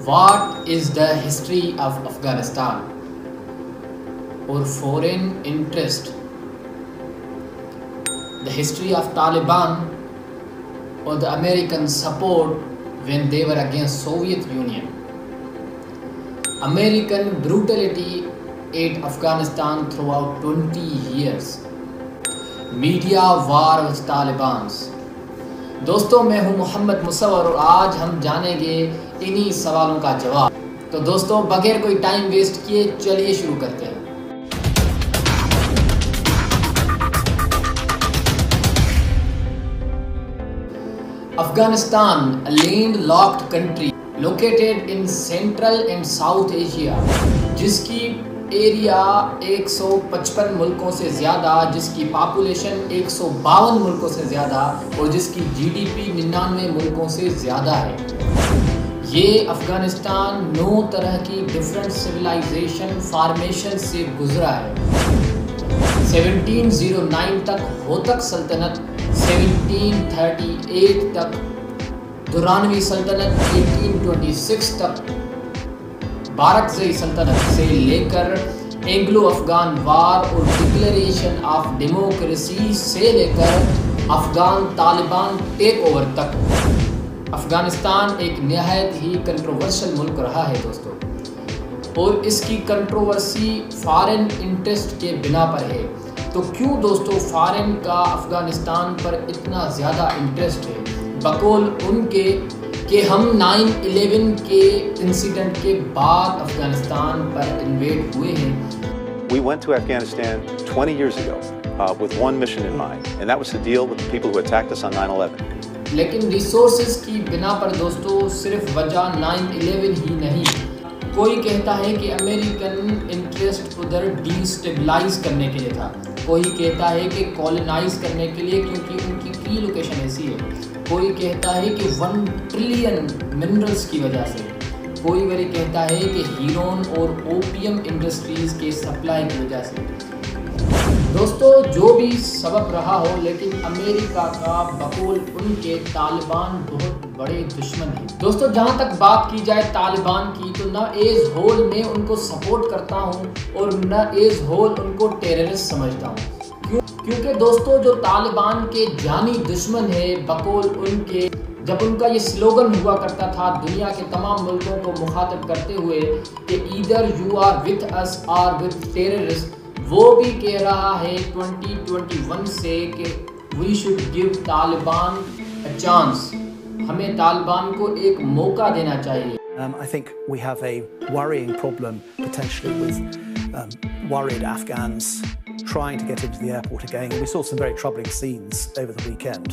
What is the history of Afghanistan or foreign interest? The history of Taliban or the American support when they were against Soviet Union. American brutality ate Afghanistan throughout 20 years. Media war with Talibans. دوستوں میں ہوں محمد مصور اور آج ہم جانیں گے انہی سوالوں کا جواب. تو دوستوں بغیر کوئی ٹائم ویسٹ کیے چلیے شروع کرتے ہیں. Afghanistan, a landlocked country located in Central and South Asia, جس کی ایریا 155 ملکوں سے زیادہ، جس کی پاپولیشن 152 ملکوں سے زیادہ اور جس کی جی ڈی پی 99 ملکوں سے زیادہ ہے. یہ افغانستان 9 طرح کی ڈیفرنٹ سویلائزیشن فارمیشن سے گزرا ہے. 1709 تک ہوتک سلطنت، 1738 تک دورانوی سلطنت، 1826 تک بارکزئی سلطنت سے لے کر اینگلو افغان وار اور ڈکلیریشن آف ڈیموکریسی سے لے کر افغان طالبان ٹیک اوور تک افغانستان ایک نہایت ہی کنٹروورشل ملک رہا ہے دوستو. اور اس کی کنٹروورسی فارن انٹرسٹ کے بنا پر ہے. تو کیوں دوستو فارن کا افغانستان پر اتنا زیادہ انٹرسٹ ہے؟ بقول ان کے کہ ہم 9/11 کے انسیڈنٹ کے بعد افغانستان پر انویڈ ہوئے ہیں. We went to Afghanistan 20 years ago with one mission in mind, and that was to deal with the people who attacked us on 9/11. لیکن ریسورسز کی بنا پر دوستو صرف وجہ 9/11 ہی نہیں. کوئی کہتا ہے کہ امریکن انٹرسٹ ادھر ڈی سٹیبلائز کرنے کے لیے تھا، کوئی کہتا ہے کہ کولونائز کرنے کے لیے کیونکہ ان کی کی لوکیشن ایسی ہے، کوئی کہتا ہے کہ 1 ٹریلین منرلز کی وجہ سے، کوئی بڑی کہتا ہے کہ ہیرون اور اوپیم انڈسٹریز کے سپلائی کی وجہ سے. دوستو جو بھی سبب رہا ہو، لیکن امریکہ کا بقول ان کے طالبان بہت بڑے دشمن ہیں. دوستو جہاں تک بات کی جائے طالبان کی، تو نہ ایز ہول میں ان کو سپورٹ کرتا ہوں اور نہ ایز ہول ان کو ٹیررسٹ سمجھتا ہوں. کیونکہ دوستو جو طالبان کے جانی دشمن ہے بقول ان کے، جب ان کا یہ سلوگن ہوا کرتا تھا دنیا کے تمام ملکوں کو مخاطب کرتے ہوئے کہ either you are with us or with terrorists، وہ بھی کہہ رہا ہے 2021 سے کہ we should give Taliban a chance، ہمیں طالبان کو ایک موقع دینا چاہیے. I think we have a worrying problem potentially with worried Afghans trying to get into the airport again. We saw some very troubling scenes over the weekend.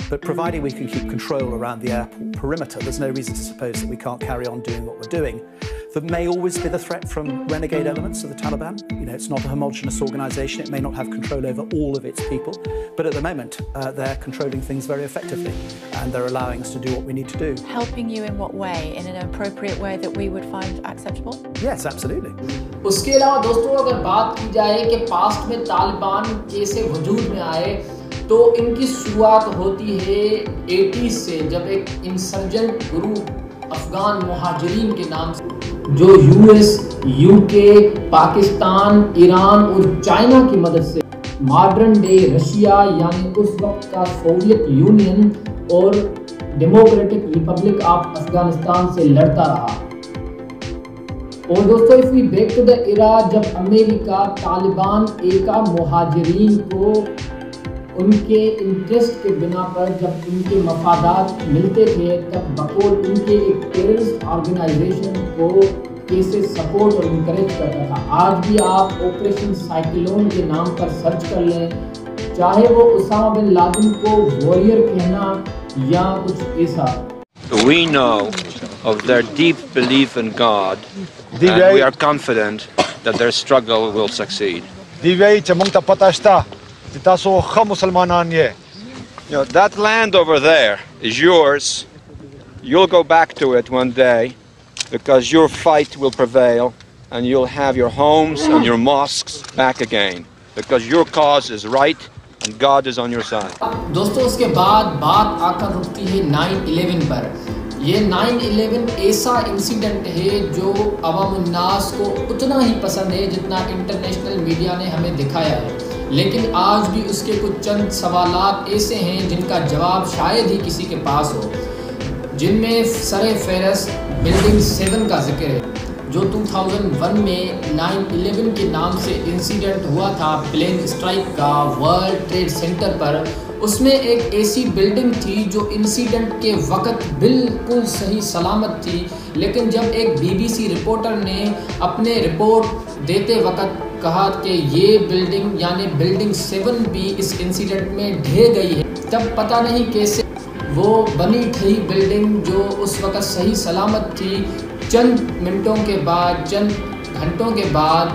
But providing we can keep control around the airport perimeter, there's no reason to suppose that we can't carry on doing what we're doing. There may always be the threat from renegade elements of the Taliban. You know, it's not a homogenous organization. It may not have control over all of its people. But at the moment, they're controlling things very effectively. And they're allowing us to do what we need to do. Helping you in what way? In an appropriate way that we would find acceptable? Yes, absolutely. اس کے علاوہ دوستوں اگر بات کی جائے کہ past میں طالبان کیسے وجود میں آئے، تو ان کی شروعات ہوتی ہے 80s سے، جب ایک انسرجنٹ گروپ افغان مہاجرین کے نام سے جو US، UK، پاکستان، ایران اور چائنا کی مدد سے ماڈرن ڈے رشیا یعنی اس وقت کا سوویت یونین اور ڈیموکریٹک ریپبلک آف افغانستان سے لڑتا رہا. اور دوستو if we back to the era جب امریکہ طالبان ایکا مہاجرین کو ان کے انٹرسٹ کے بنا پر جب ان کے مفادات ملتے تھے، تب بقول ان کے ایک ٹیررسٹ آرگنائزیشن کو کیسے سپورٹ اور انکریج کرتا تھا. آج بھی آپ آپریشن سائیکلون کے نام پر سرچ کر لیں، چاہے وہ اسامہ بن لادن کو واریر کہنا یا کچھ ایسا. We know of their deep belief in God, and we are confident that their struggle will succeed. You know, that land over there is yours. You'll go back to it one day because your fight will prevail and you'll have your homes and your mosques back again because your cause is right and God is on your side. دوستو اس کے بعد بات آ کر رکتی ہے 9/11 پر. یہ 9/11 ایسا incident ہے جو عوام الناس کو اتنا ہی پسند ہے جتنا انٹرنیشنل میڈیا نے ہمیں دکھایا ہے، لیکن آج بھی اس کے کچھ چند سوالات ایسے ہیں جن کا جواب شاید ہی کسی کے پاس ہو، جن میں سر فہرست بلڈنگ 7 کا ذکر ہے جو 2001 میں 9/11 کے نام سے انسیڈنٹ ہوا تھا پلین اسٹرائک کا ورلڈ ٹریڈ سینٹر پر۔ اس میں ایک ایسی بلڈنگ تھی جو انسیڈنٹ کے وقت بالکل صحیح سلامت تھی، لیکن جب ایک BBC رپورٹر نے اپنے رپورٹ دیتے وقت کہا کہ یہ بلڈنگ یعنی بلڈنگ 7 بھی اس انسیڈنٹ میں ڈھہ گئی ہے، تب پتہ نہیں کیسے وہ بنی ٹھئی بلڈنگ جو اس وقت صحیح سلامت تھی، چند منٹوں کے بعد چند گھنٹوں کے بعد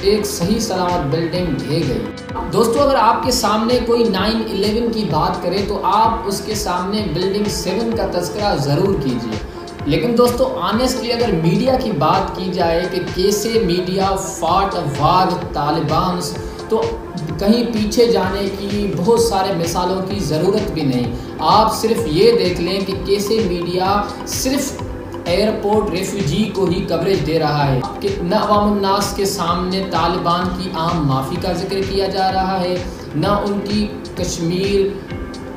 ایک صحیح سلامت بلڈنگ ڈھہ گئی۔ دوستو اگر آپ کے سامنے کوئی 9/11 کی بات کرے تو آپ اس کے سامنے بلڈنگ 7 کا تذکرہ ضرور کیجیے، لیکن دوستو آنیسٹلی اگر میڈیا کی بات کی جائے کہ کیسے میڈیا فاٹ وار طالبان، تو کہیں پیچھے جانے کی بہت سارے مثالوں کی ضرورت بھی نہیں۔ آپ صرف یہ دیکھ لیں کہ کیسے میڈیا صرف ایئرپورٹ ریفیوجی کو ہی کوریج دے رہا ہے کہ نہ عوام الناس کے سامنے طالبان کی عام معافی کا ذکر کیا جا رہا ہے، نہ ان کی کشمیر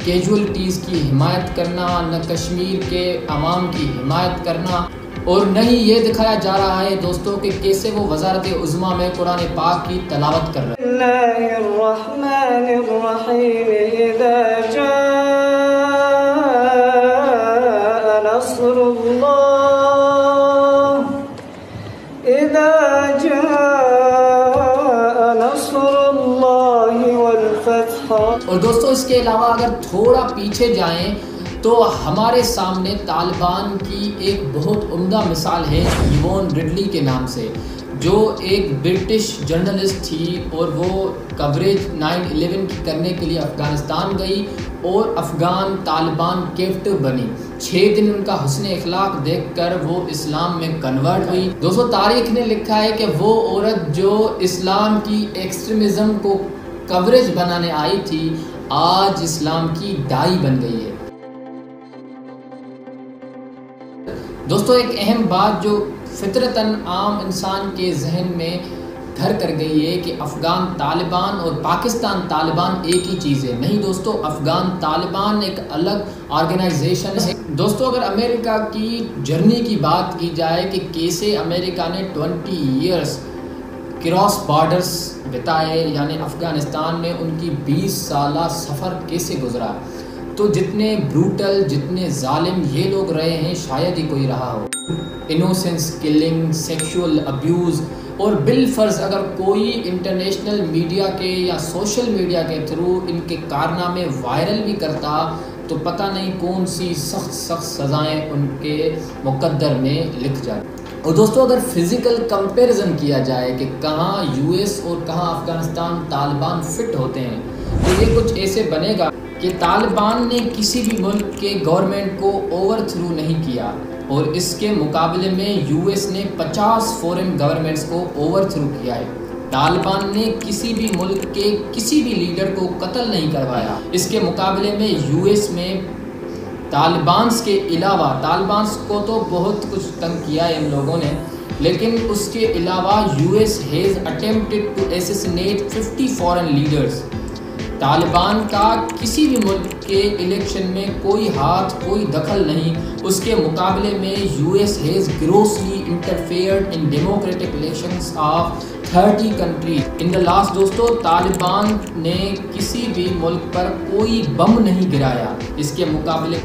کیجولیٹیز کی حمایت کرنا، نہ کشمیر کے عوام کی حمایت کرنا، اور نہ ہی یہ دکھایا جا رہا ہے دوستوں کہ کیسے وہ وزارت عظمیٰ میں قرآن پاک کی تلاوت کر رہے ہیں۔ اللہ الرحمن الرحیم اذا جاء نصر اللہ اذا جاء نصر اللہ والفتح۔ اور دوستو اس کے علاوہ اگر تھوڑا پیچھے جائیں تو ہمارے سامنے طالبان کی ایک بہت عمدہ مثال ہے یوون رڈلی کے نام سے، جو ایک برٹش جرنلسٹ تھی اور وہ کوریج 9/11 کی کرنے کے لیے افغانستان گئی اور افغان طالبان کیپٹو بنی۔ 6 دن ان کا حسن اخلاق دیکھ کر وہ اسلام میں کنورٹ ہوئی۔ دوستو تاریخ نے لکھا ہے کہ وہ عورت جو اسلام کی ایکسٹریمزم کو کوریج بنانے آئی تھی آج اسلام کی دائی بن گئی ہے۔ دوستو ایک اہم بات جو فطرتاً عام انسان کے ذہن میں گھر کر گئی ہے کہ افغان طالبان اور پاکستان طالبان ایک ہی چیز ہے۔ نہیں دوستو، افغان طالبان ایک الگ آرگنائزیشن ہے۔ دوستو اگر امریکہ کی جرنی کی بات کی جائے کہ کیسے امریکہ نے 20 ایئرز کراس بارڈرز بتائے، یعنی افغانستان میں ان کی 20 سالہ سفر کیسے گزرا، تو جتنے بروٹل جتنے ظالم یہ لوگ رہے ہیں شاید ہی کوئی رہا ہو۔ انوسنس کلنگ، سیکشول ابیوز، اور بالفرض اگر کوئی انٹرنیشنل میڈیا کے یا سوشل میڈیا کے تھرو ان کے کارنامے وائرل بھی کرتا تو پتہ نہیں کون سی سخت سزائیں ان کے مقدر میں لکھ جائیں۔ اور دوستو اگر فزیکل کمپیریزن کیا جائے کہ کہاں US اور کہاں افغانستان طالبان فٹ ہوتے ہیں تو یہ کچھ ایسے بنے گا کہ طالبان نے کسی بھی ملک کے گورنمنٹ کو اوور تھرو نہیں کیا، اور اس کے مقابلے میں US نے 50 فورن گورنمنٹس کو اوور تھرو کیا ہے۔ طالبان نے کسی بھی ملک کے کسی بھی لیڈر کو قتل نہیں کروایا، اس کے مقابلے میں US میں طالبانس کے علاوہ، طالبانس کو تو بہت کچھ تنگ کیا ہے ان لوگوں نے، لیکن اس کے علاوہ US has attempted to assassinate 50 foreign leaders۔ Taliban کا کسی بھی ملک کے الیکشن میں کوئی ہاتھ کوئی دخل نہیں، اس کے مقابلے میں US has grossly interfered in democratic elections of 30 countries in the last۔ دوستو طالبان نے کسی بھی ملک پر کوئی بم نہیں گرایا، اس کے مقابلے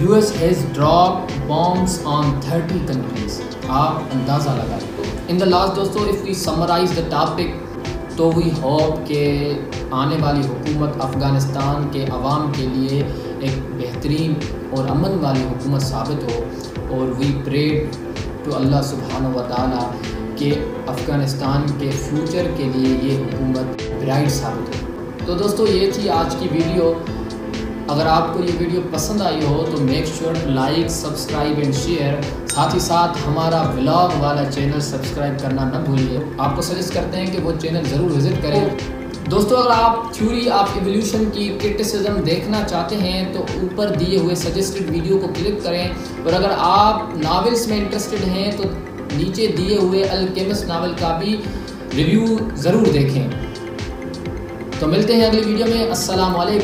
US has dropped bombs on 30 countries۔ آپ اندازہ لگائیں۔ in the last دوستو if we summarize the topic تو وی ہوپ کہ آنے والی حکومت افغانستان کے عوام کے لیے ایک بہترین اور امن والی حکومت ثابت ہو، اور وی پریڈ ٹو اللہ سبحانہ و تعالیٰ کہ افغانستان کے فیوچر کے لیے یہ حکومت برائٹ ثابت ہو۔ تو دوستو یہ تھی آج کی ویڈیو۔ اگر آپ کو یہ ویڈیو پسند آئی ہو تو make sure like, subscribe and share, ساتھ ہی ساتھ ہمارا ولاگ والا چینل سبسکرائب کرنا نہ بھولیے۔ آپ کو سجیسٹ کرتے ہیں کہ وہ چینل ضرور وزٹ کریں۔ دوستو اگر آپ تھیوری آف ایولیوشن کی کرٹیسزم دیکھنا چاہتے ہیں تو اوپر دیے ہوئے سجسٹڈ ویڈیو کو کلک کریں، اور اگر آپ ناولس میں انٹرسٹڈ ہیں تو نیچے دیے ہوئے الکیمسٹ ناول کا بھی ریویو ضرور دیکھیں۔ تو ملتے ہیں اگلی ویڈیو میں۔ السلام علیکم۔